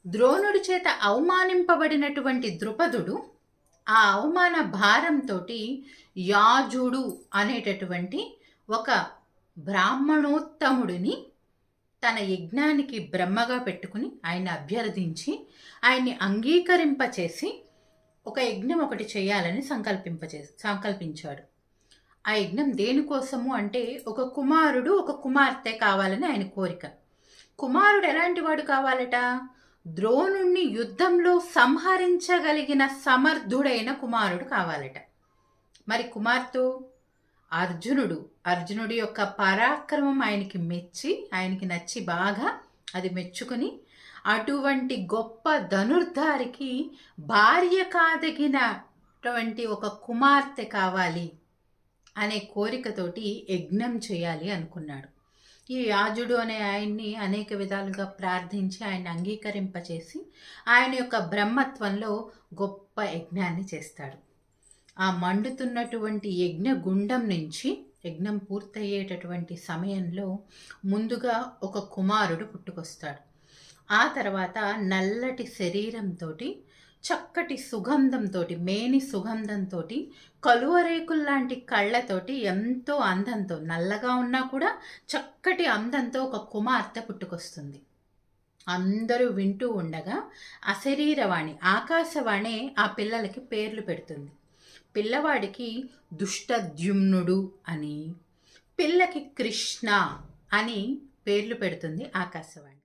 ద్రోణుడి చేత అవమానింపబడినటువంటి ద్రుపదుడు ఆ అవమాన భారంతో యాజుడు అనేటటువంటి ఒక బ్రాహ్మణోత్తముడిని తన యజ్ఞానికి బ్రహ్మగా పెట్టుకుని ఆయన అభ్యర్థించి ఆయన్ని అంగీకరింపచేసి ఒక యజ్ఞం ఒకటి చేయాలని సంకల్పించాడు. ఆ యజ్ఞం దేనికోసము అంటే ఒక కుమారుడు ఒక కుమార్తె కావాలని ఆయన కోరిక. కుమారుడు ఎలాంటి వాడు కావాలట? ద్రోణుణ్ణి యుద్ధంలో సంహరించగలిగిన సమర్థుడైన కుమారుడు కావాలట. మరి కుమార్తె అర్జునుడి యొక్క పరాక్రమం ఆయనకి మెచ్చి, ఆయనకి నచ్చి బాగా అది మెచ్చుకుని అటువంటి గొప్ప ధనుర్ధారికి భార్య కాదగినటువంటి ఒక కుమార్తె కావాలి అనే కోరికతోటి యజ్ఞం చేయాలి అనుకున్నాడు. ఈ యాజుడు అనే ఆయన్ని అనేక విధాలుగా ప్రార్థించి ఆయన అంగీకరింపచేసి ఆయన యొక్క బ్రహ్మత్వంలో గొప్ప యజ్ఞాన్ని చేస్తాడు. ఆ మండుతున్నటువంటి యజ్ఞ గుండం నుంచి యజ్ఞం పూర్తయ్యేటటువంటి సమయంలో ముందుగా ఒక కుమారుడు పుట్టుకొస్తాడు. ఆ తర్వాత నల్లటి శరీరంతో, చక్కటి సుగంధంతో, మేని సుగంధంతో, కలువరేకుల్లాంటి కళ్ళతోటి, ఎంతో అందంతో, నల్లగా ఉన్నా కూడా చక్కటి అందంతో ఒక కుమార్తె పుట్టుకొస్తుంది. అందరూ వింటూ ఉండగా అశరీరవాణి ఆకాశవాణి ఆ పిల్లలకి పేర్లు పెడుతుంది. పిల్లవాడికి దుష్టద్యుమ్నుడు అని, పిల్లకి కృష్ణ అని పేర్లు పెడుతుంది ఆకాశవాణి.